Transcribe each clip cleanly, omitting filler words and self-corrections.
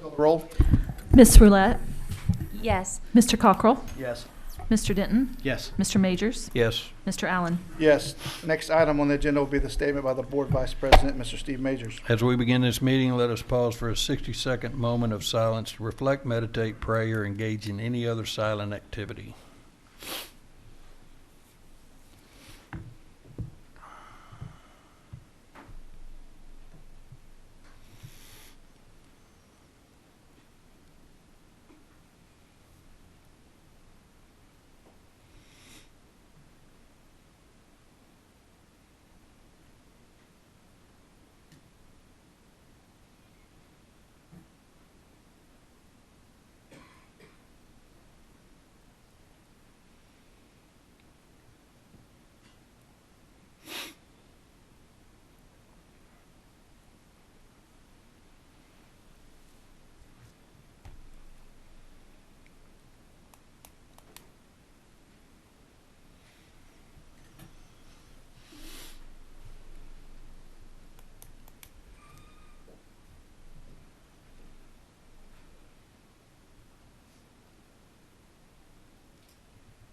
call the roll. Miss Roulette, Yes. Mr. Cockrell, Yes. Mr. Denton, Yes. Mr. Majors, Yes. Mr. Allen. Yes. Next item on the agenda will be the statement by the Board Vice President, Mr. Steve Majors. As we begin this meeting, let us pause for a 60-second moment of silence to reflect, meditate, pray, or engage in any other silent activity.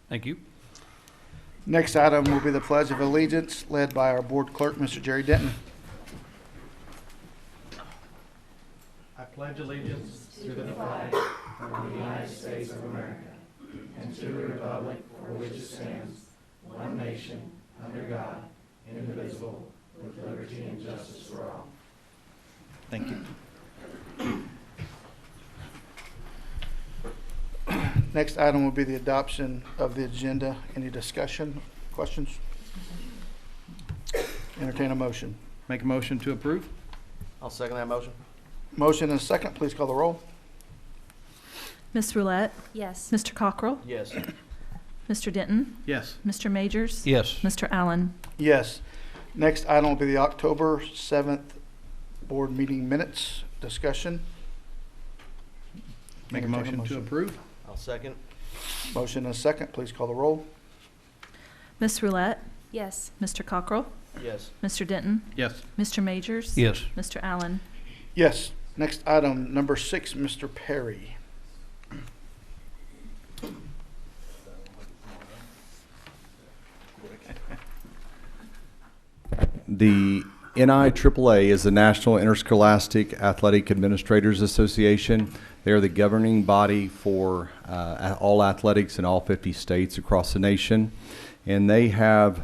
Thank you. Next item will be the Pledge of Allegiance, led by our Board Clerk, Mr. Jerry Denton. I pledge allegiance to the flag of the United States of America and to the republic for which it stands, one nation, under God, indivisible, with liberty and justice for all. Thank you. Next item will be the adoption of the agenda. Any discussion, questions? Entertain a motion. Make a motion to approve? I'll second that motion. Motion and a second. Please call the roll. Miss Roulette, Yes. Mr. Cockrell, Yes. Mr. Denton, Yes. Mr. Majors, Yes. Mr. Allen. Yes. Next item will be the October 7th Board Meeting Minutes discussion. Make a Entertain motion to approve? I'll second. Motion and a second. Please call the roll. Miss Roulette, Yes. Mr. Cockrell, Yes. Mr. Denton, Yes. Mr. Majors, Yes. Mr. Allen. Yes. Next item, number 6, Mr. Perry. The NIAAA is the National Interscholastic Athletic Administrators Association. They are the governing body for all athletics in all 50 states across the nation. And they have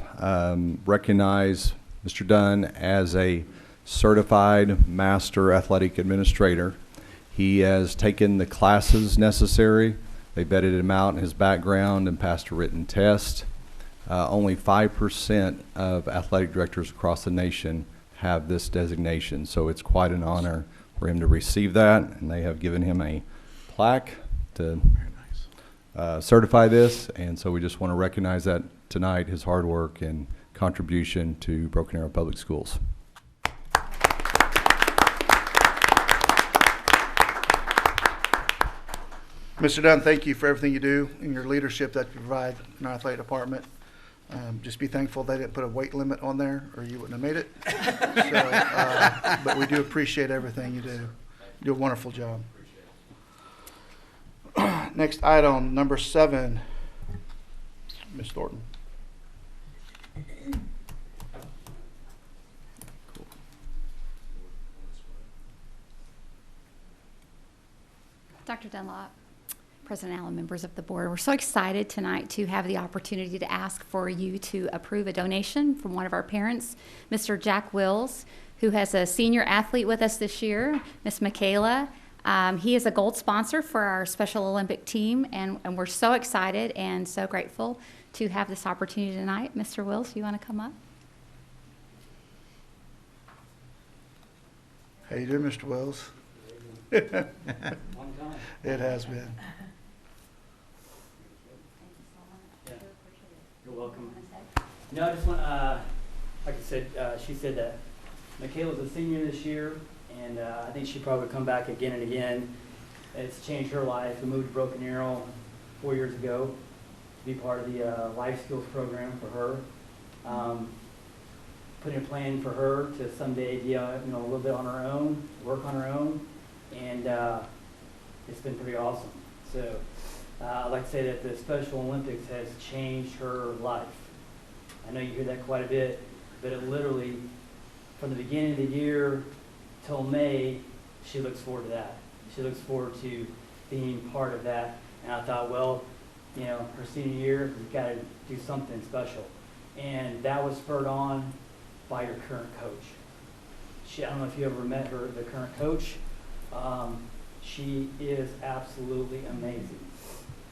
recognized Mr. Dunn as a certified master athletic administrator. He has taken the classes necessary. They vetted him out in his background and passed a written test. Only 5% of athletic directors across the nation have this designation, so it's quite an honor for him to receive that, and they have given him a plaque to certify this, and so we just want to recognize that tonight, his hard work and contribution to Broken Arrow Public Schools. Mr. Dunn, thank you for everything you do and your leadership that you provide in our athletic department. Just be thankful they didn't put a weight limit on there, or you wouldn't have made it. So, but we do appreciate everything you do. You do a wonderful job. Next item, number 7, Ms. Thornton. Dr. Dunlop, President Allen, members of the board, we're so excited tonight to have the opportunity to ask for you to approve a donation from one of our parents, Mr. Jack Wills, who has a senior athlete with us this year, Miss Michaela. He is a gold sponsor for our Special Olympic team, and we're so excited and so grateful to have this opportunity tonight. Mr. Wills, you want to come up? How you doing, Mr. Wells? It has been. You're welcome. No, I just want, like I said, she said that Michaela's a senior this year, and I think she'll probably come back again and again. It's changed her life. We moved to Broken Arrow 4 years ago to be part of the life skills program for her. Putting a plan for her to someday be a little bit on her own, work on her own, and it's been pretty awesome. So I'd like to say that the Special Olympics has changed her life. I know you hear that quite a bit, but it literally, from the beginning of the year till May, she looks forward to that. She looks forward to being part of that. And I thought, well, you know, her senior year, we've got to do something special. And that was spurred on by your current coach. I don't know if you ever met her, the current coach. She is absolutely amazing.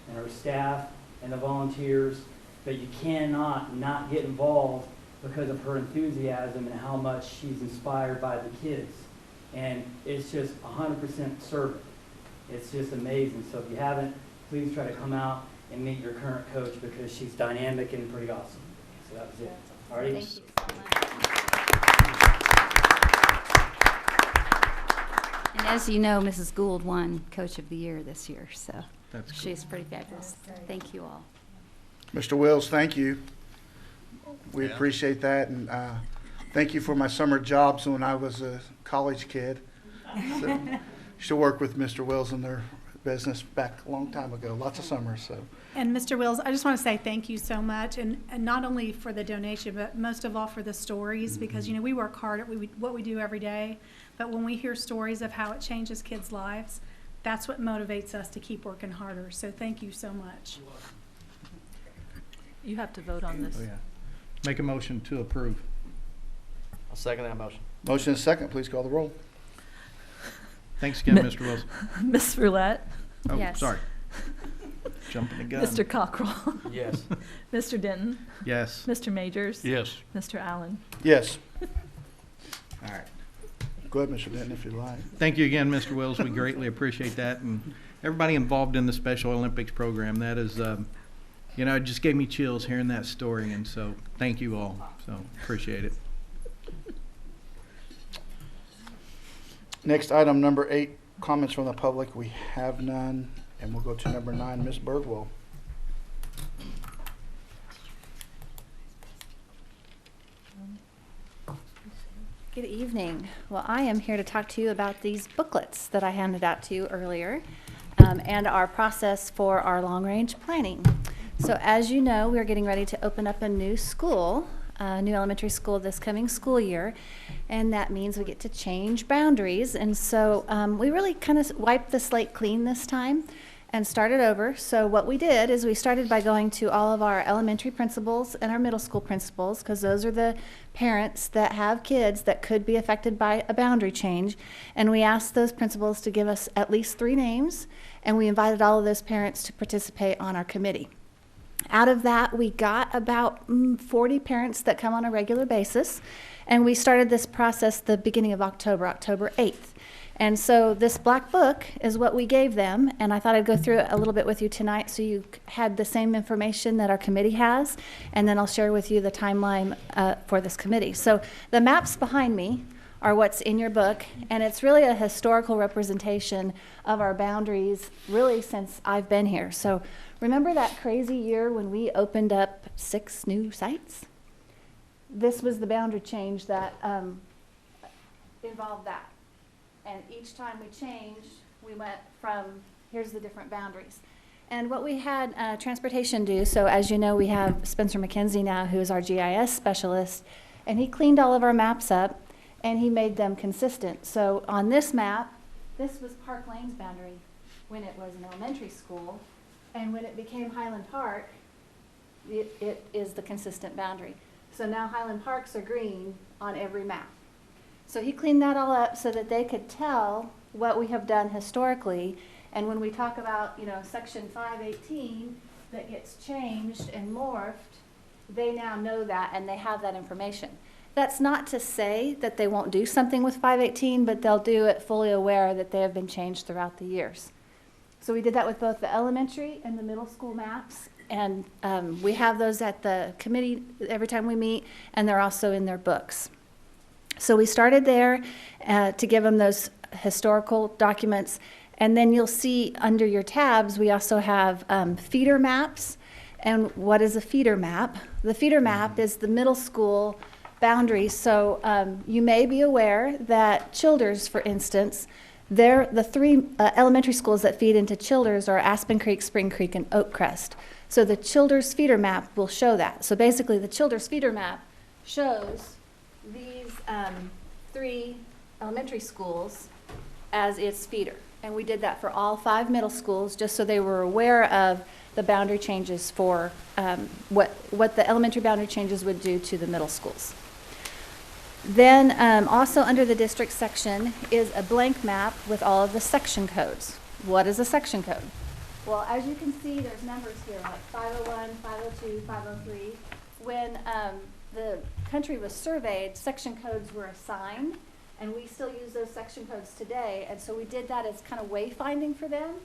And her staff and the volunteers, but you cannot not get involved because of her enthusiasm and how much she's inspired by the kids. And it's just 100% servant. It's just amazing. So if you haven't, please try to come out and meet your current coach because she's dynamic and pretty awesome. So that was it. All right. Thank you so much. And as you know, Mrs. Gould won Coach of the Year this year, so That's cool. she's pretty fabulous. Thank you all. Mr. Wills, thank you. We appreciate that, and thank you for my summer jobs when I was a college kid. So, used to work with Mr. Wills in their business back a long time ago, lots of summers. So, And Mr. Wills, I just want to say thank you so much, and not only for the donation, but most of all for the stories, because, you know, we work hard at what we do every day, but when we hear stories of how it changes kids' lives, that's what motivates us to keep working harder. So thank you so much. You have to vote on this. Oh, yeah. Make a motion to approve. I'll second that motion. motion is second. Please call the roll. Thanks again, Mi- Mr. Wilson. Ms. Roulette, Oh, Yes. sorry. Jumping the gun. Mr. Cockrell, Yes. Mr. Denton, Yes. Mr. Majors, Yes. Mr. Allen. Yes. All right. Go ahead, Mr. Denton, if you'd like. Thank you again, Mr. Wills. We greatly appreciate that. And everybody involved in the Special Olympics program, that is, you know, it just gave me chills hearing that story. And so thank you all. So appreciate it. Next item, number 8, comments from the public. We have none. And we'll go to number 9, Ms. Birdwell. Good evening. Well, I am here to talk to you about these booklets that I handed out to you earlier and our process for our long-range planning. So as you know, we're getting ready to open up a new school, a new elementary school this coming school year, and that means we get to change boundaries. And so we really kind of wiped the slate clean this time and started over. So what we did is we started by going to all of our elementary principals and our middle school principals, because those are the parents that have kids that could be affected by a boundary change. And we asked those principals to give us at least 3 names, and we invited all of those parents to participate on our committee. Out of that, we got about 40 parents that come on a regular basis, and we started this process the beginning of October, October 8th. And so this black book is what we gave them, and I thought I'd go through it a little bit with you tonight so you had the same information that our committee has, and then I'll share with you the timeline for this committee. So the maps behind me are what's in your book, and it's really a historical representation of our boundaries really since I've been here. So remember that crazy year when we opened up 6 new sites? This was the boundary change that involved that. And each time we changed, we went from, here's the different boundaries. And what we had transportation do, so as you know, we have Spencer McKenzie now, who is our GIS specialist, and he cleaned all of our maps up, and he made them consistent. So on this map, this was Park Lane's boundary when it was an elementary school, and when it became Highland Park, it is the consistent boundary. So now Highland Parks are green on every map. So he cleaned that all up so that they could tell what we have done historically. And when we talk about, you know, section 518 that gets changed and morphed, they now know that and they have that information. That's not to say that they won't do something with 518, but they'll do it fully aware that they have been changed throughout the years. So we did that with both the elementary and the middle school maps. And we have those at the committee every time we meet, and they're also in their books. So we started there to give them those historical documents. And then you'll see under your tabs, we also have feeder maps. And what is a feeder map? The feeder map is the middle school boundary. So you may be aware that Childers, for instance, The three elementary schools that feed into Childers are Aspen Creek, Spring Creek, and Oakcrest. So the Childers feeder map will show that. So basically, the Childers feeder map shows these three elementary schools as its feeder. And we did that for all 5 middle schools, just so they were aware of the boundary changes for what the elementary boundary changes would do to the middle schools. Then also under the district section is a blank map with all of the section codes. What is a section code? Well, as you can see, there's numbers here like 501, 502, 503. When the country was surveyed, section codes were assigned, and we still use those section codes today. And so we did that as kind of wayfinding for them.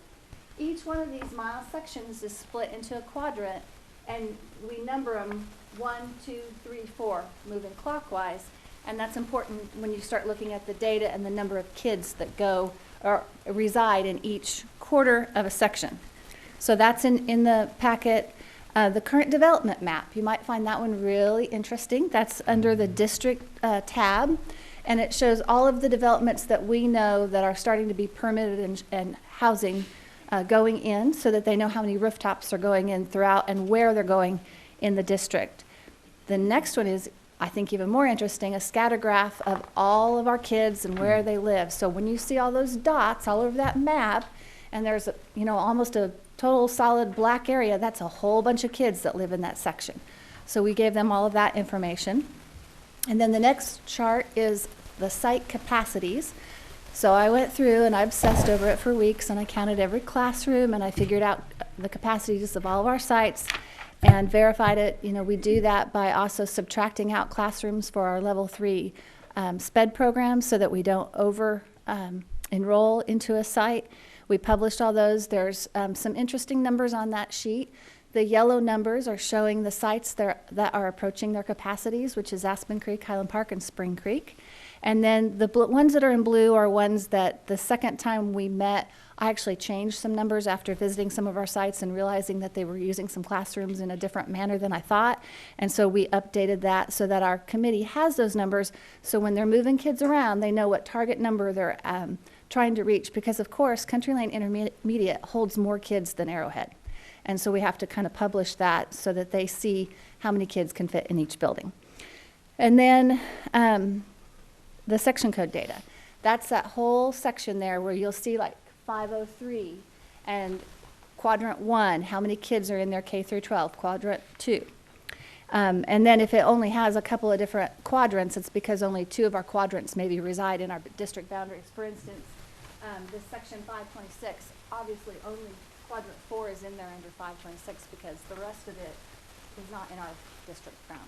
Each one of these mile sections is split into a quadrant, and we number them 1, 2, 3, 4, moving clockwise. And that's important when you start looking at the data and the number of kids that go or reside in each quarter of a section. So that's in the packet. The current development map, you might find that one really interesting. That's under the district tab, and it shows all of the developments that we know that are starting to be permitted and housing going in, so that they know how many rooftops are going in throughout and where they're going in the district. The next one is, I think, even more interesting, a scatter graph of all of our kids and where they live. So when you see all those dots all over that map, and there's almost a total solid black area, that's a whole bunch of kids that live in that section. So we gave them all of that information. And then the next chart is the site capacities. So I went through and I obsessed over it for weeks, and I counted every classroom, and I figured out the capacities of all of our sites and verified it. We do that by also subtracting out classrooms for our level 3 SPED programs, so that we don't over enroll into a site. We published all those. There's some interesting numbers on that sheet. The yellow numbers are showing the sites that are approaching their capacities, which is Aspen Creek, Highland Park, and Spring Creek. And then the ones that are in blue are ones that the second time we met, I actually changed some numbers after visiting some of our sites and realizing that they were using some classrooms in a different manner than I thought. And so we updated that so that our committee has those numbers, so when they're moving kids around, they know what target number they're trying to reach, because of course Country Lane Intermediate holds more kids than Arrowhead. And so we have to kind of publish that so that they see how many kids can fit in each building. And then the section code data. That's that whole section there where you'll see like 503 and quadrant 1, how many kids are in there K through 12, quadrant 2. And then if it only has a couple of different quadrants, it's because only 2 of our quadrants maybe reside in our district boundaries. For instance, this section 526, obviously only quadrant 4 is in there under 526 because the rest of it is not in our district boundary.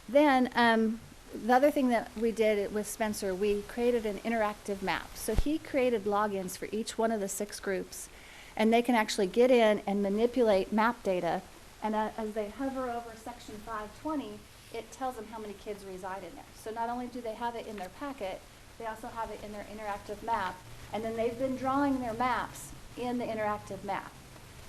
Then the other thing that we did with Spencer, we created an interactive map. So he created logins for each one of the 6 groups, and they can actually get in and manipulate map data. And as they hover over section 520, it tells them how many kids reside in there. So not only do they have it in their packet, they also have it in their interactive map. And then they've been drawing their maps in the interactive map.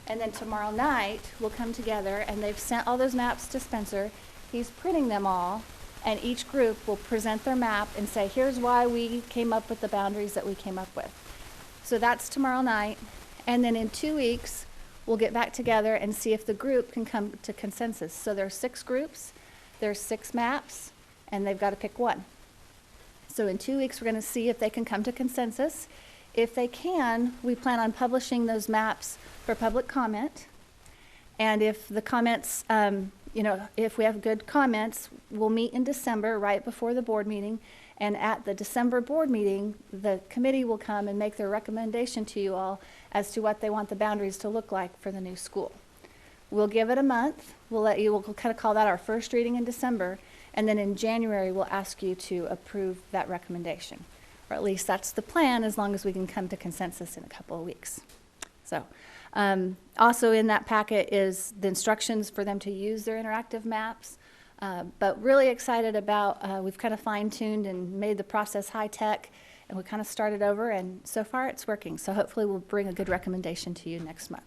And then tomorrow night, we'll come together, and they've sent all those maps to Spencer. He's printing them all, and each group will present their map and say, here's why we came up with the boundaries that we came up with. So that's tomorrow night. And then in 2 weeks, we'll get back together and see if the group can come to consensus. So there are 6 groups, there's 6 maps, and they've got to pick one. So in 2 weeks, we're going to see if they can come to consensus. If they can, we plan on publishing those maps for public comment. And if the comments, if we have good comments, we'll meet in December right before the board meeting. And at the December board meeting, the committee will come and make their recommendation to you all as to what they want the boundaries to look like for the new school. We'll give it a month. We'll kind of call that our first reading in December. And then in January, we'll ask you to approve that recommendation. Or at least that's the plan, as long as we can come to consensus in a couple of weeks. So also in that packet is the instructions for them to use their interactive maps. But really excited about, we've kind of fine-tuned and made the process high-tech, and we kind of started over, and so far it's working. So hopefully we'll bring a good recommendation to you next month.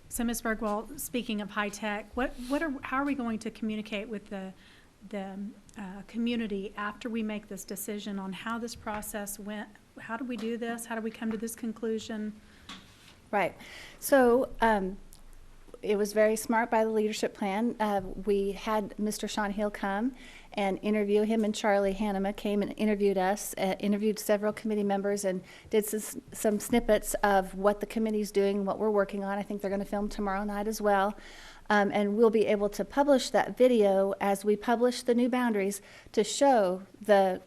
So Ms. Bergwald, speaking of high-tech, how are we going to communicate with the community after we make this decision on how this process went how do we do this? How do we come to this conclusion? Right. So it was very smart by the leadership plan. We had Mr. Sean Hill come and interview him, and Charlie Hanema came and interviewed us, interviewed several committee members, and did some snippets of what the committee's doing, what we're working on. I think they're going to film tomorrow night as well. And we'll be able to publish that video as we publish the new boundaries to show the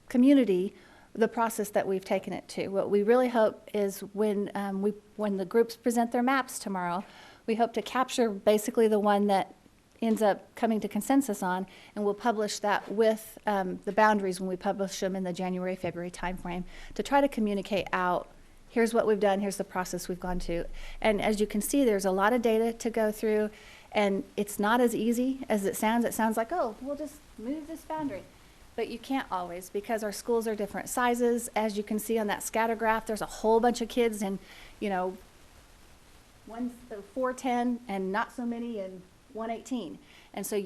community the process that we've taken it to. What we really hope is when the groups present their maps tomorrow, we hope to capture basically the one that ends up coming to consensus on, and we'll publish that with the boundaries when we publish them in the January, February timeframe to try to communicate out, here's what we've done, here's the process we've gone to. And as you can see, there's a lot of data to go through, and it's not as easy as it sounds. It sounds like, oh, we'll just move this boundary. But you can't always, because our schools are different sizes. As you can see on that scatter graph, there's a whole bunch of kids in, 410 and not so many in 118. And so,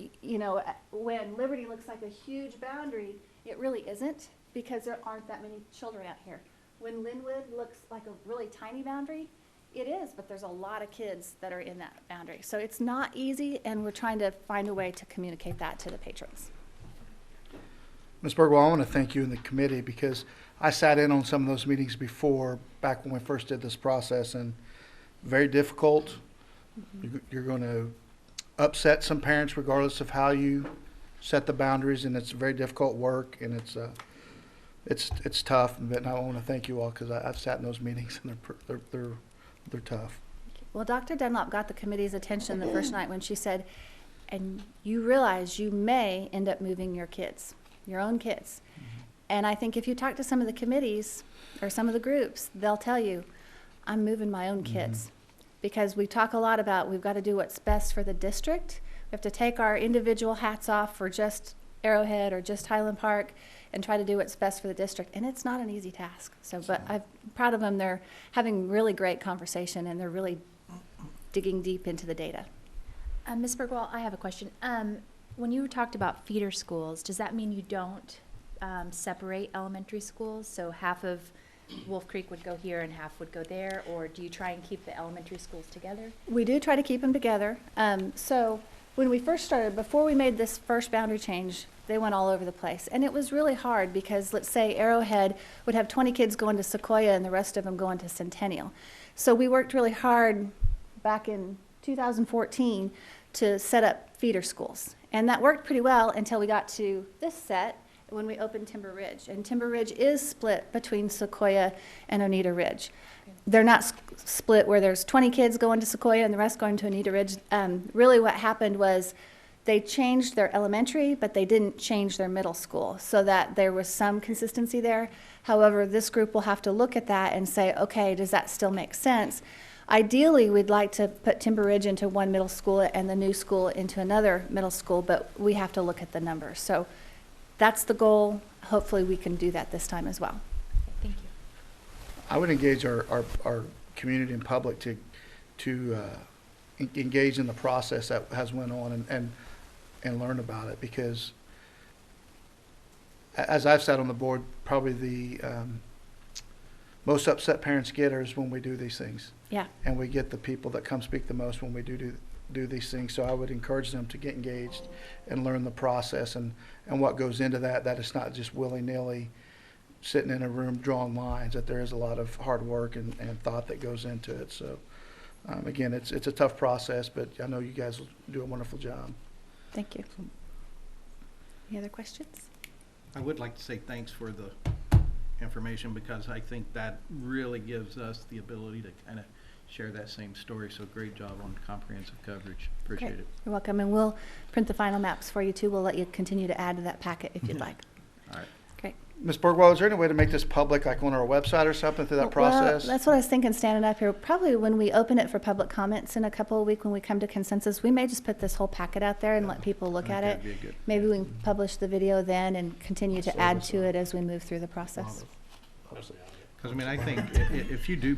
when Liberty looks like a huge boundary, it really isn't, because there aren't that many children out here. When Linwood looks like a really tiny boundary, it is, but there's a lot of kids that are in that boundary. So it's not easy, and we're trying to find a way to communicate that to the patrons. Ms. Bergwell, I want to thank you and the committee, because I sat in on some of those meetings before, back when we first did this process, and very difficult. You're going to upset some parents regardless of how you set the boundaries, and it's very difficult work, and it's tough. But I want to thank you all, because I've sat in those meetings, and they're tough. Well, Dr. Dunlop got the committee's attention the first night when she said, and you realize you may end up moving your kids, your own kids. And I think if you talk to some of the committees or some of the groups, they'll tell you, I'm moving my own kids. Because we talk a lot about we've got to do what's best for the district. We have to take our individual hats off for just Arrowhead or just Highland Park and try to do what's best for the district. And it's not an easy task. But I'm proud of them. They're having really great conversation, and they're really digging deep into the data. Ms. Bergwall, I have a question. When you talked about feeder schools, does that mean you don't separate elementary schools? So half of Wolf Creek would go here and half would go there, or do you try and keep the elementary schools together? We do try to keep them together. So when we first started, before we made this first boundary change, they went all over the place. And it was really hard, because let's say Arrowhead would have 20 kids going to Sequoia and the rest of them going to Centennial. So we worked really hard back in 2014 to set up feeder schools. And that worked pretty well until we got to this set when we opened Timber Ridge. And Timber Ridge is split between Sequoia and Oneida Ridge. They're not split where there's 20 kids going to Sequoia and the rest going to Oneida Ridge. Really what happened was they changed their elementary, but they didn't change their middle school, so that there was some consistency there. However, this group will have to look at that and say, okay, does that still make sense? Ideally, we'd like to put Timber Ridge into one middle school and the new school into another middle school, but we have to look at the numbers. So that's the goal. Hopefully we can do that this time as well. Thank you. I would engage our community and public to engage in the process that has went on and learn about it, because as I've sat on the board, probably the most upset parents get is when we do these things. Yeah. And we get the people that come speak the most when we do these things. So I would encourage them to get engaged and learn the process and what goes into that it's not just willy-nilly sitting in a room drawing lines, that there is a lot of hard work and thought that goes into it. So again, it's a tough process, but I know you guys will do a wonderful job. Thank you. Any other questions? I would like to say thanks for the information, because I think that really gives us the ability to kind of share that same story. So great job on comprehensive coverage. Appreciate Great. it. You're welcome. And we'll print the final maps for you too. We'll let you continue to add to that packet if you'd like. All right. Great. Ms. Bergwell, is there any way to make this public, like on our website or something, through that process? Well, that's what I was thinking standing up here. Probably when we open it for public comments in a couple of weeks, when we come to consensus, we may just put this whole packet out there and let people look at it. Maybe we can publish the video then and continue to add to it as we move through the process. Because I mean, I think if you do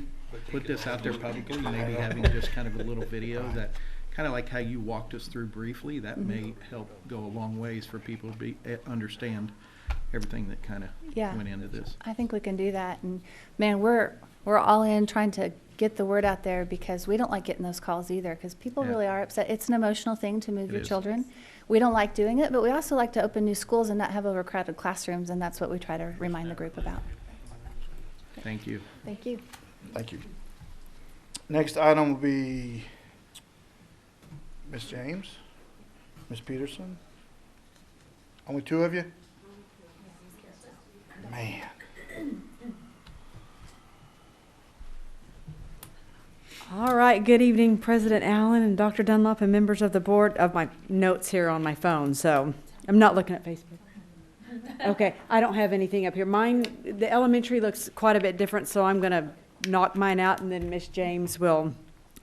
put this out there publicly, maybe having just kind of a little video that kind of like how you walked us through briefly, that may help go a long ways for people to understand everything that kind of Yeah. went into this. I think we can do that. And man, we're all in trying to get the word out there because we don't like getting those calls either because people Yeah. really are upset. It's an emotional thing to move It your is. children. We don't like doing it, but we also like to open new schools and not have overcrowded classrooms, and that's what we try to remind the group about. Thank you. Thank you. Thank you. Next item will be Ms. James, Ms. Peterson. Only two of you? Man. All right, good evening, President Allen and Dr. Dunlop and members of the board. Of my notes here on my phone, so I'm not looking at Facebook. Okay, I don't have anything up here. Mine, the elementary looks quite a bit different, so I'm gonna knock mine out and then Miss James will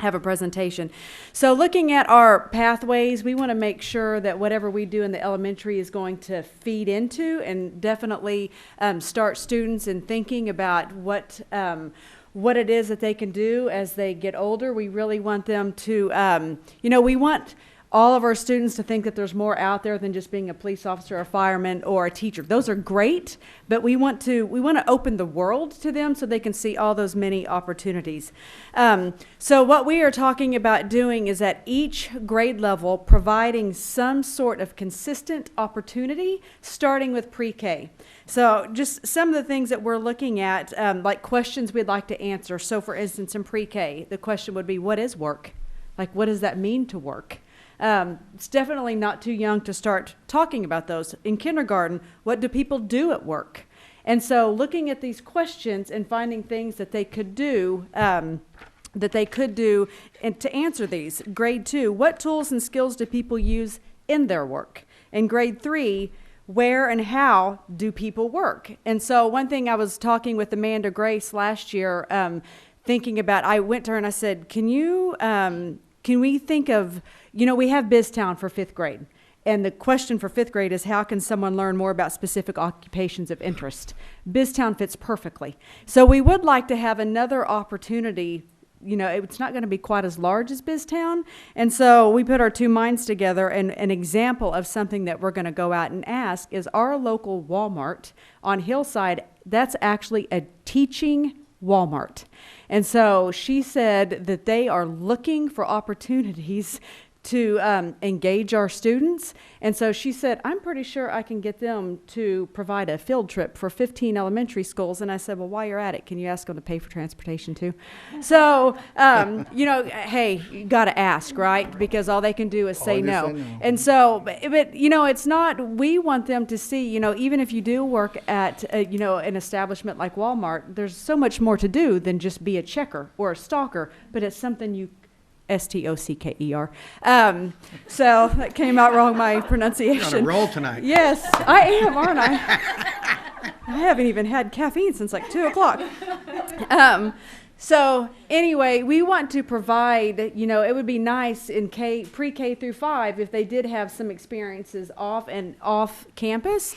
have a presentation. So looking at our pathways, we want to make sure that whatever we do in the elementary is going to feed into and definitely start students in thinking about what it is that they can do as they get older. We really want them to, we want all of our students to think that there's more out there than just being a police officer, a fireman, or a teacher. Those are great, but we want to open the world to them so they can see all those many opportunities. So what we are talking about doing is at each grade level providing some sort of consistent opportunity, starting with pre-K. So just some of the things that we're looking at, like questions we'd like to answer. So for instance, in pre-K, the question would be, what is work? Like, what does that mean to work? It's definitely not too young to start talking about those. In kindergarten, what do people do at work? And so looking at these questions and finding things that they could do, and to answer these. Grade 2, what tools and skills do people use in their work? In grade 3, where and how do people work? And so one thing I was talking with Amanda Grace last year, thinking about, I went to her and I said, can we think of, we have BizTown for 5th grade. And the question for 5th grade is, how can someone learn more about specific occupations of interest? BizTown fits perfectly. So we would like to have another opportunity. It's not going to be quite as large as BizTown. And so we put our two minds together, and an example of something that we're going to go out and ask is our local Walmart on Hillside. That's actually a teaching Walmart. And so she said that they are looking for opportunities to engage our students. And so she said, I'm pretty sure I can get them to provide a field trip for 15 elementary schools. And I said, well, while you're at it, can you ask them to pay for transportation too? So, hey, you got to ask, right? Because all they can do is say no. And so, but it's not, we want them to see, even if you do work at, an establishment like Walmart, there's so much more to do than just be a checker or a stalker, but it's something you Stocker. So that came out wrong, my pronunciation. You're on a roll tonight. Yes, I am, aren't I? I haven't even had caffeine since like 2 o'clock. So anyway, we want to provide, it would be nice in pre-K through 5 if they did have some experiences off campus.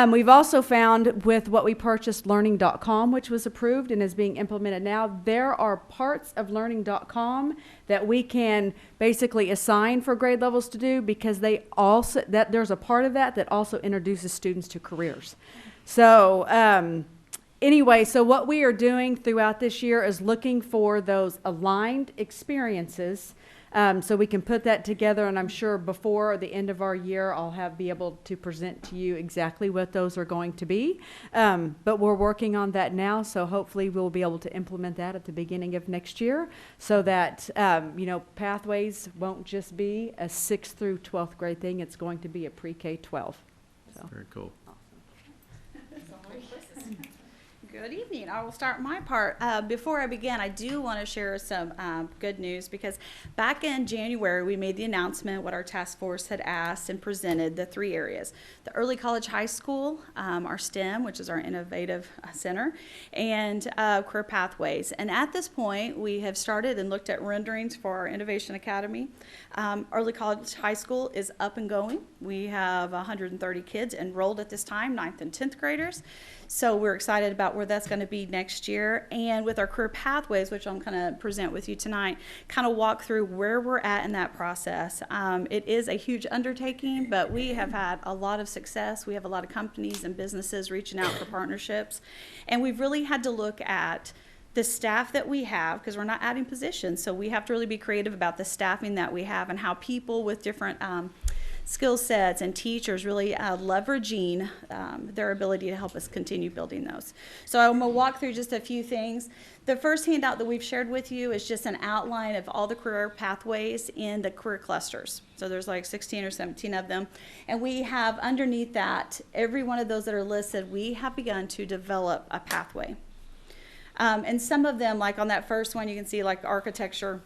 We've also found with what we purchased, learning.com, which was approved and is being implemented now, there are parts of learning.com that we can basically assign for grade levels to do because there's a part of that also introduces students to careers. So, anyway, so what we are doing throughout this year is looking for those aligned experiences so we can put that together, and I'm sure before the end of our year I'll be able to present to you exactly what those are going to be. But we're working on that now, so hopefully we'll be able to implement that at the beginning of next year so that, pathways won't just be a 6th through 12th grade thing, it's going to be a pre-K 12. So. Very cool. Good evening. I will start my part. Before I begin, I do want to share some good news because back in January, we made the announcement what our task force had asked and presented the 3 areas. The early college high school, our STEM, which is our innovative center, and career pathways. And at this point, we have started and looked at renderings for our Innovation Academy. Early college high school is up and going. We have 130 kids enrolled at this time, 9th and 10th graders. So we're excited about where where that's going to be next year. And with our career pathways, which I'm going to present with you tonight, kind of walk through where we're at in that process. It is a huge undertaking, but we have had a lot of success. We have a lot of companies and businesses reaching out for partnerships. And we've really had to look at the staff that we have, because we're not adding positions. So we have to really be creative about the staffing that we have and how people with different skill sets and teachers really leveraging their ability to help us continue building those. So I'm going to walk through just a few things. The first handout that we've shared with you is just an outline of all the career pathways in the career clusters. So there's like 16 or 17 of them. And we have underneath that, every one of those that are listed, we have begun to develop a pathway. And some of them, like on that first one, you can see like architecture.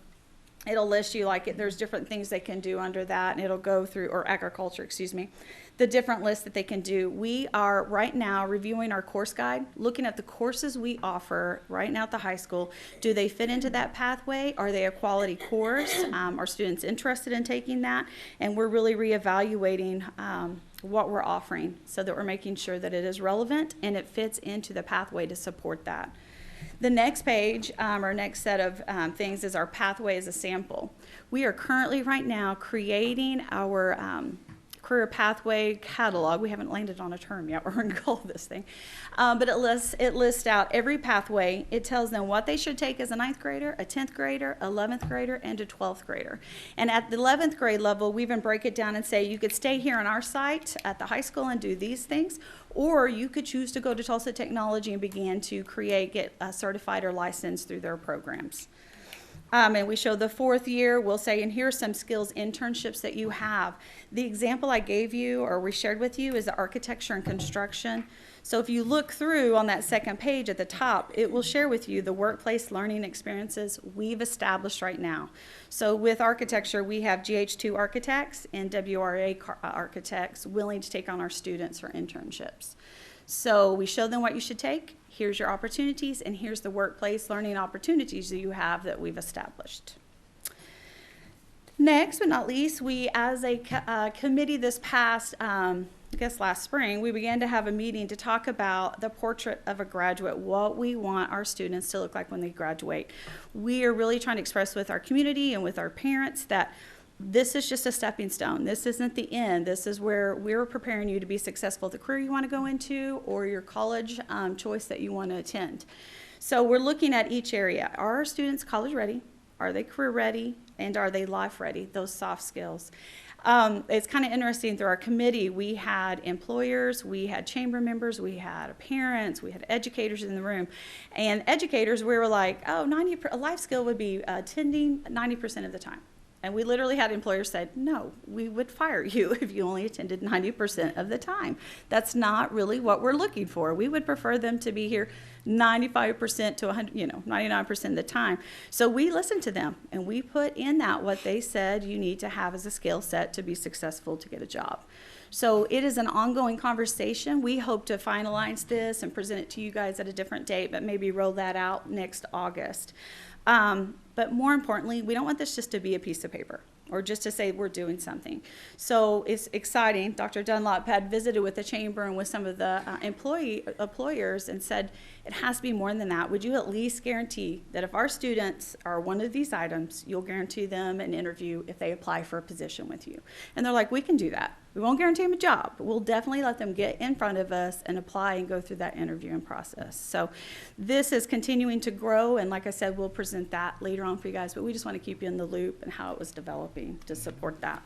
It'll list you like there's different things they can do under that, and it'll go through, or agriculture, excuse me, the different lists that they can do. We are right now reviewing our course guide, looking at the courses we offer right now at the high school. Do they fit into that pathway? Are they a quality course? Are students interested in taking that? And we're really reevaluating what we're offering so that we're making sure that it is relevant and it fits into the pathway to support that. The next page, or next set of things, is our pathway as a sample. We are currently right now creating our career pathway catalog. We haven't landed on a term yet. We're going to call this thing. But it lists out every pathway. It tells them what they should take as a 9th grader, a 10th grader, 11th grader, and a 12th grader. And at the 11th grade level, we even break it down and say you could stay here on our site at the high school and do these things, or you could choose to go to Tulsa Technology and begin to get certified or licensed through their programs. And we show the 4th year, we'll say, and here's some skills internships that you have. The example I gave you, or we shared with you, is the architecture and construction. So if you look through on that second page at the top, it will share with you the workplace learning experiences we've established right now. So with architecture, we have GH2 architects and WRA architects willing to take on our students for internships. So we show them what you should take. Here's your opportunities, and here's the workplace learning opportunities that you have that we've established. Next but not least, we as a committee this past, last spring, we began to have a meeting to talk about the portrait of a graduate, what we want our students to look like when they graduate. We are really trying to express with our community and with our parents that this is just a stepping stone. This isn't the end. This is where we're preparing you to be successful at the career you want to go into or your college choice that you want to attend. So we're looking at each area. Are our students college ready? Are they career ready? And are they life ready? Those soft skills. It's kind of interesting. Through our committee, we had employers, we had chamber members, we had parents, we had educators in the room. And educators, we were like, oh, a life skill would be attending 90% of the time. And we literally had employers say, no, we would fire you if you only attended 90% of the time. That's not really what we're looking for. We would prefer them to be here 95% to 100, 99% of the time. So we listened to them, and we put in that what they said you need to have as a skill set to be successful to get a job. So it is an ongoing conversation. We hope to finalize this and present it to you guys at a different date, but maybe roll that out next August. But more importantly, we don't want this just to be a piece of paper or just to say we're doing something. So it's exciting. Dr. Dunlop had visited with the chamber and with some of the employers and said, it has to be more than that. Would you at least guarantee that if our students are one of these items, you'll guarantee them an interview if they apply for a position with you? And they're like, we can do that. We won't guarantee them a job, but we'll definitely let them get in front of us and apply and go through that interviewing process. So this is continuing to grow, and like I said, we'll present that later on for you guys, but we just want to keep you in the loop and how it was developing to support that.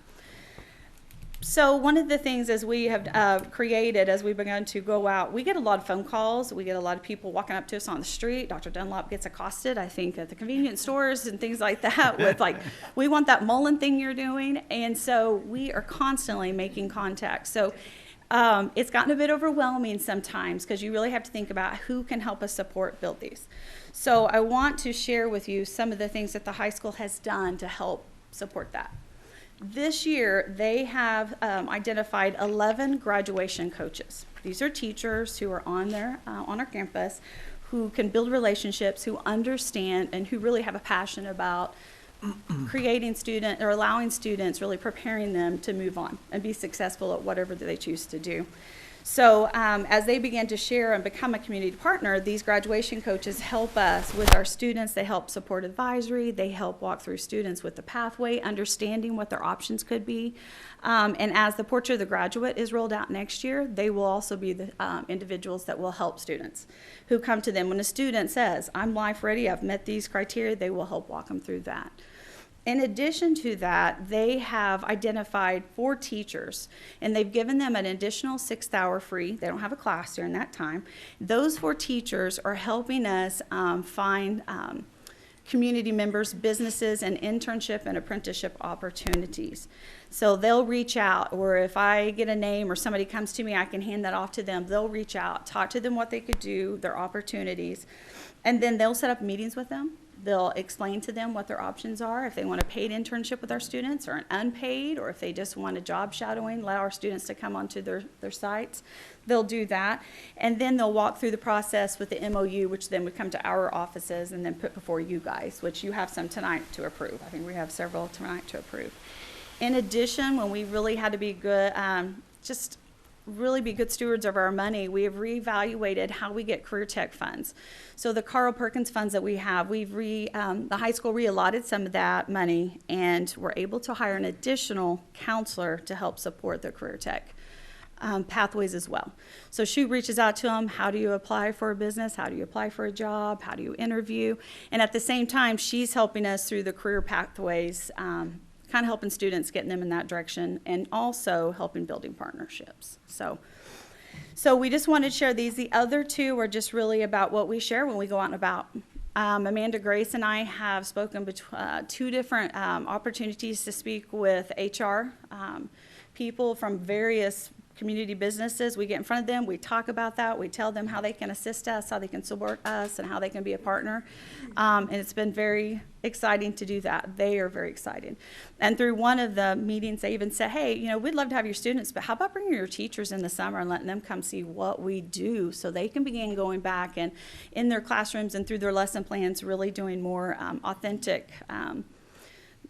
So one of the things as we have created, as we've begun to go out, we get a lot of phone calls. We get a lot of people walking up to us on the street. Dr. Dunlop gets accosted, I think, at the convenience stores and things like that with like, we want that Mullen thing you're doing. And so we are constantly making contact. So it's gotten a bit overwhelming sometimes because you really have to think about who can help us build these. So I want to share with you some of the things that the high school has done to help support that. This year, they have identified 11 graduation coaches. These are teachers who are on our campus who can build relationships, who understand, and who really have a passion about creating or allowing students, really preparing them to move on and be successful at whatever they choose to do. So as they begin to share and become a community partner, these graduation coaches help us with our students. They help support advisory. They help walk through students with the pathway, understanding what their options could be. And as the Portrait of the Graduate is rolled out next year, they will also be the individuals that will help students who come to them. When a student says, I'm life ready, I've met these criteria, they will help walk them through that. In addition to that, they have identified 4 teachers, and they've given them an additional 6th hour free. They don't have a class during that time. Those 4 teachers are helping us find community members, businesses, and internship and apprenticeship opportunities. So they'll reach out, or if I get a name or somebody comes to me, I can hand that off to them. They'll reach out, talk to them what they could do, their opportunities, and then they'll set up meetings with them. They'll explain to them what their options are, if they want a paid internship with our students or an unpaid, or if they just want a job shadowing, allow our students to come onto their sites. They'll do that. And then they'll walk through the process with the MOU, which then would come to our offices and then put before you guys, which you have some tonight to approve. I think we have several tonight to approve. In addition, when we really had to be good, just really be good stewards of our money, we have reevaluated how we get career tech funds. So the Carl Perkins funds that we have, the high school reallotted some of that money, and we're able to hire an additional counselor to help support their career tech pathways as well. So she reaches out to them, how do you apply for a business? How do you apply for a job? How do you interview? And at the same time, she's helping us through the career pathways, kind of helping students, getting them in that direction, and also helping building partnerships. So we just wanted to share these. The other 2 are just really about what we share when we go out and about. Amanda Grace and I have spoken 2 different opportunities to speak with HR people from various community businesses. We get in front of them, we talk about that, we tell them how they can assist us, how they can support us, and how they can be a partner. And it's been very exciting to do that. They are very excited. And through one of the meetings, they even said, hey, you know, we'd love to have your students, but how about bringing your teachers in the summer and letting them come see what we do so they can begin going back and in their classrooms and through their lesson plans really doing more authentic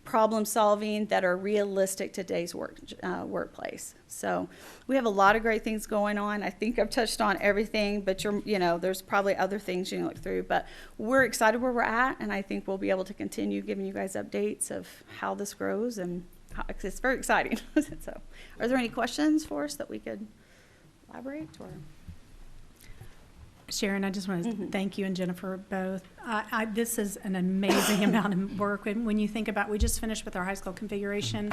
problem solving that are realistic to today's workplace. So we have a lot of great things going on. I think I've touched on everything, but there's probably other things you can look through, but we're excited where we're at, and I think we'll be able to continue giving you guys updates of how this grows, and it's very exciting. So are there any questions for us that we could elaborate or? Sharon, I just want to thank you and Jennifer both. This is an amazing amount of work. When you think about, we just finished with our high school configuration.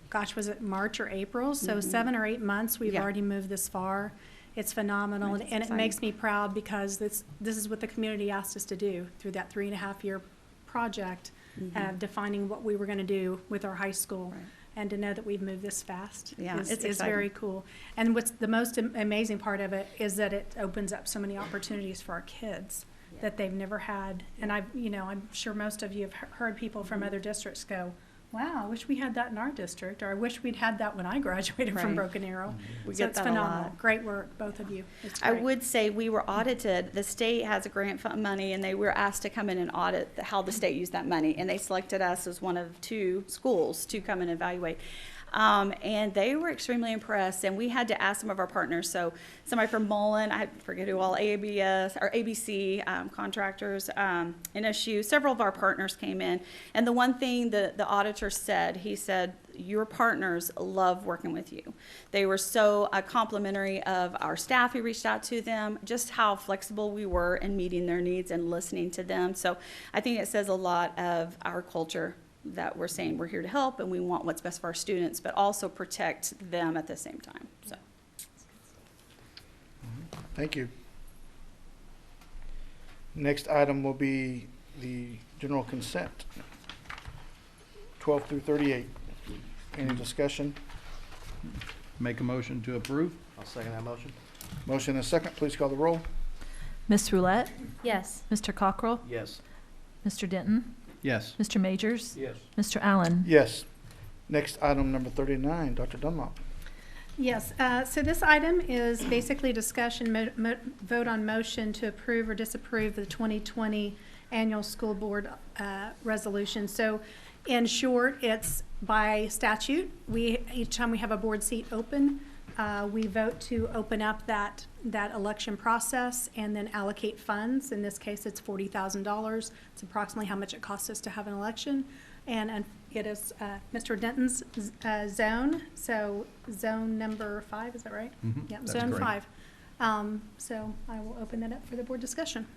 Gosh, was it March or April? So 7 or 8 months, we've already moved this far. It's phenomenal, and it makes me proud because this is what the community asked us to do through that 3.5-year project of defining what we were going to do with our high school. Right. And to know that we've moved this fast is very cool. And what's the most amazing part of it is that it opens up so many opportunities for our kids that they've never had. And I'm sure most of you have heard people from other districts go, wow, I wish we had that in our district, or I wish we'd had that when I graduated from Broken Arrow. So it's phenomenal. Great work, both of you. I would say we were audited. The state has a grant fund money, and they were asked to come in and audit how the state used that money, and they selected us as one of 2 schools to come and evaluate. And they were extremely impressed, and we had to ask some of our partners. So somebody from Mullen, I forget who all, ABS or ABC contractors, NSU, several of our partners came in. And the one thing the auditor said, he said, your partners love working with you. They were so complimentary of our staff who reached out to them, just how flexible we were in meeting their needs and listening to them. So I think it says a lot of our culture, that we're saying we're here to help and we want what's best for our students, but also protect them at the same time. So, Thank you. Next item will be the general consent, 12 through 38. Any discussion? Make a motion to approve. I'll second that motion. Motion and a second. Please call the roll. Ms. Roulette, Yes. Mr. Cockrell, Yes. Mr. Denton, Yes. Mr. Majors, Yes. Mr. Allen. Yes. Next item, number 39, Dr. Dunlop. Yes, so this item is basically discussion, vote on motion to approve or disapprove the 2020 annual school board resolution. So in short, it's by statute. Each time we have a board seat open, we vote to open up that election process and then allocate funds. In this case, it's $40,000. It's approximately how much it costs us to have an election. And it is Mr. Denton's zone, so zone number 5, is that right? Mhm, Yep, that's zone correct. 5. So I will open that up for the board discussion.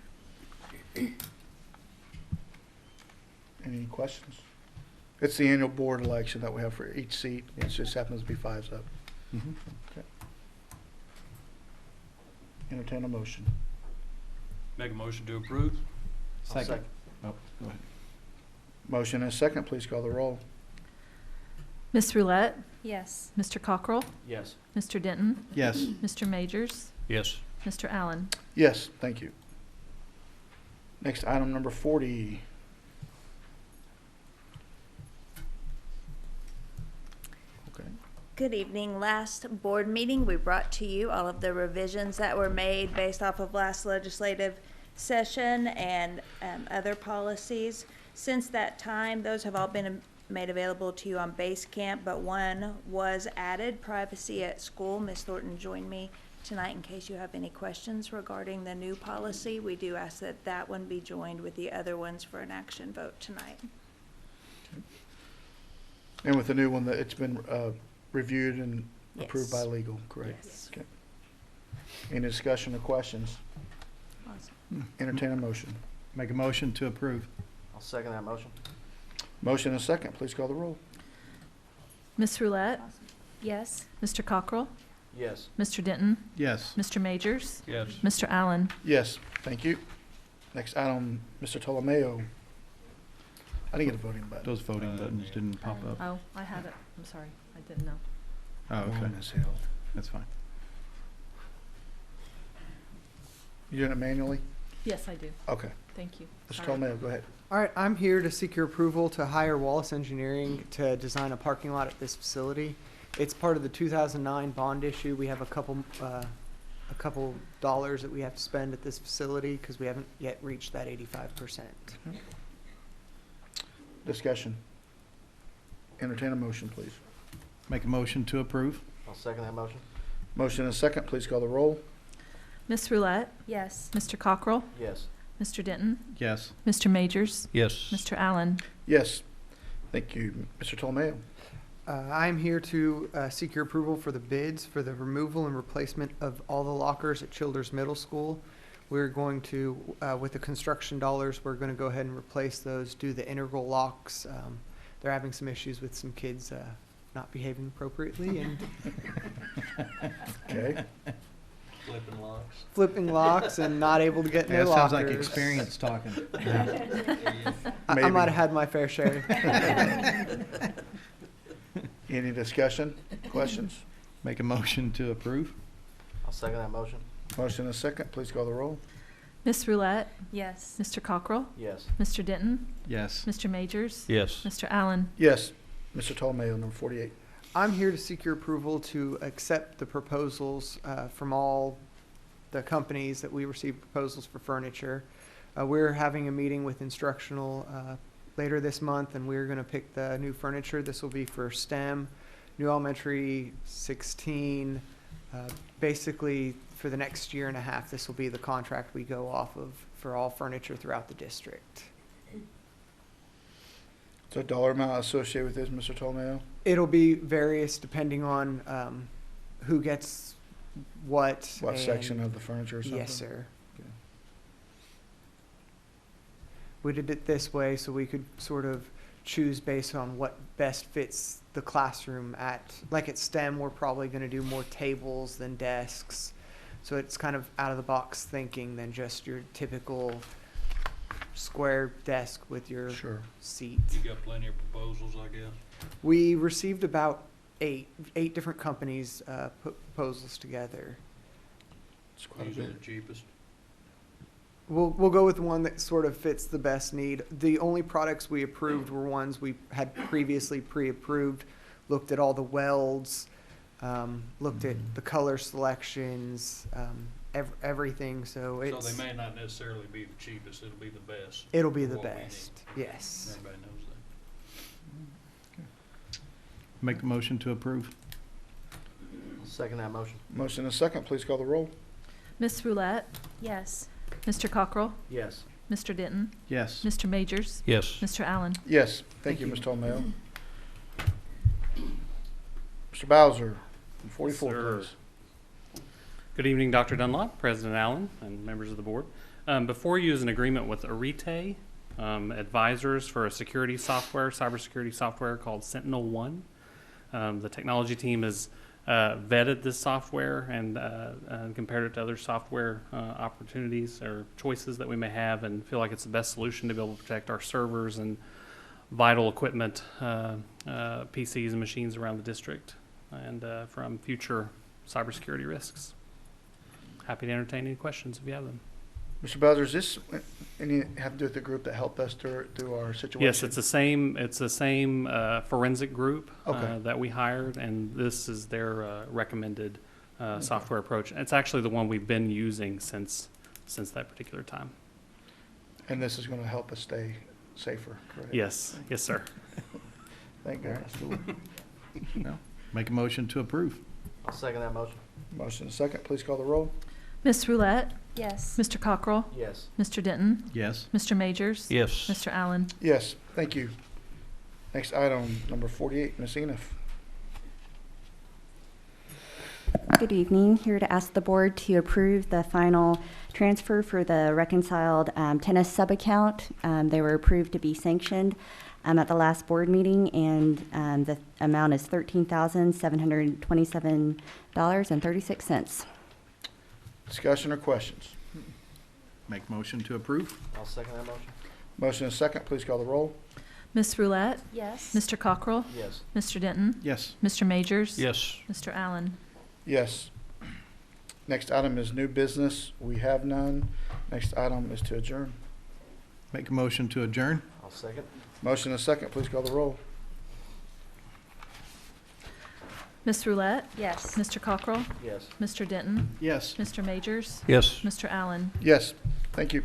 Any questions? It's the annual board election that we have for each seat. It just happens to be 5's up. Mhm. Okay. Entertain a motion. Make a motion to approve? Second. Oh, go ahead. Motion and a second, please call the roll. Ms. Roulette, Yes. Mr. Cockrell, Yes. Mr. Denton, Yes. Mr. Majors, Yes. Mr. Allen. Yes, thank you. Next, item number 40. Okay. Good evening. Last board meeting, we brought to you all of the revisions that were made based off of last legislative session and other policies. Since that time, those have all been made available to you on Basecamp, but one was added, privacy at school. Ms. Thornton joined me tonight in case you have any questions regarding the new policy. We do ask that that one be joined with the other ones for an action vote tonight. And with the new one, that it's been reviewed and approved by Yes. legal, correct? Yes. Okay. Any discussion or questions? Awesome. Entertain a motion. Make a motion to approve. I'll second that motion. Motion and a second, please call the roll. Ms. Roulette, Yes. Mr. Cockrell, Yes. Mr. Denton, Yes. Mr. Majors, Yes. Mr. Allen. Yes, thank you. Next item, Mr. Tolomeo. I didn't get a voting button. Those voting buttons didn't pop up. Oh, I have it. I'm sorry. I didn't know. Oh, okay. Oh, Ms. Hill. That's fine. You doing it manually? Yes, I do. Okay. Thank you. Mr. Sorry. Tolomeo, go ahead. All right, I'm here to seek your approval to hire Wallace Engineering to design a parking lot at this facility. It's part of the 2009 bond issue. We have a couple dollars that we have to spend at this facility because we haven't yet reached that 85%. Discussion. Entertain a motion, please. Make a motion to approve. I'll second that motion. Motion and a second, please call the roll. Ms. Roulette, Yes. Mr. Cockrell, Yes. Mr. Denton, Yes. Mr. Majors, Yes. Mr. Allen. Yes, thank you. Mr. Tolomeo. I'm here to seek your approval for the bids for the removal and replacement of all the lockers at Childers Middle School. We're going to, with the construction dollars, we're going to go ahead and replace those, do the integral locks. They're having some issues with some kids not behaving appropriately and Okay. Flipping locks. flipping locks and not able to get in Yeah, their that sounds lockers. like experience talking. I Maybe. might have had my fair share. Any discussion, questions? Make a motion to approve. I'll second that motion. Motion and a second, please call the roll. Ms. Roulette, Yes. Mr. Cockrell, Yes. Mr. Denton, Yes. Mr. Majors, Yes. Mr. Allen. Yes, Mr. Tolomeo, number 48. I'm here to seek your approval to accept the proposals from all the companies that we received proposals for furniture. We're having a meeting with instructional later this month, and we're going to pick the new furniture. This will be for STEM, New Elementary 16. Basically, for the next year and a half, this will be the contract we go off of for all furniture throughout the district. So dollar amount associated with this, Mr. Tolomeo? It'll be various depending on who gets what. What and- section of the furniture or something? Yes, sir. Okay. We did it this way so we could sort of choose based on what best fits the classroom like at STEM, we're probably going to do more tables than desks. So it's kind of out of the box thinking than just your typical square desk with your Sure. seat. You got plenty of proposals, I guess? We received about eight different companies put proposals together. It's quite a Usually bit. the cheapest. We'll go with the one that sort of fits the best need. The only products we approved were ones we had previously pre-approved, looked at all the welds, looked at the color selections, everything, so it's. So they may not necessarily be the cheapest, it'll be the best. It'll be for the what we best, yes. need. Everybody knows that. Make a motion to approve. I'll Second that motion. Motion and a second, please call the roll. Miss Roulette, Yes. Mr. Cockrell, Yes. Mr. Denton, Yes. Mr. Majors, Yes. Mr. Allen. Yes, thank you, Ms. Tolmeo. Mr. Bowser, 44, Sir. please. Good evening, Dr. Dunlop, President Allen, and members of the board. Before you is an agreement with Arete Advisors for a security software, cybersecurity software called Sentinel One. The technology team has vetted this software and compared it to other software opportunities or choices that we may have, and feel like it's the best solution to be able to protect our servers and vital equipment, PCs and machines around the district, and from future cybersecurity risks. Happy to entertain any questions if you have them. Mr. Bowser, is this any have to do with the group that helped us through our situation? Yes, it's the same forensic group Okay. that we hired, and this is their recommended software approach. It's actually the one we've been using since that particular time. And this is going to help us stay safer, correct? Yes, yes, sir. Thank goodness. Make a motion to approve. I'll second that motion. Motion and a second, please call the roll. Miss Roulette, Yes. Mr. Cockrell, Yes. Mr. Denton, Yes. Mr. Majors, Yes. Mr. Allen. Yes, thank you. Next item, number 48, Ms. Eniff. Good evening. Here to ask the board to approve the final transfer for the reconciled tennis sub-account. They were approved to be sanctioned at the last board meeting, and the amount is $13,727.36. Discussion or questions? Make motion to approve. I'll second that motion. Motion and a second, please call the roll. Miss Roulette, Yes. Mr. Cockrell, Yes. Mr. Denton, Yes. Mr. Majors. Yes. Mr. Allen. Yes. Next item is new business. We have none. Next item is to adjourn. Make a motion to adjourn. I'll second. Motion and a second, please call the roll. Miss Roulette, Yes. Mr. Cockrell, Yes. Mr. Denton, Yes. Mr. Majors, Yes. Mr. Allen. Yes, thank you.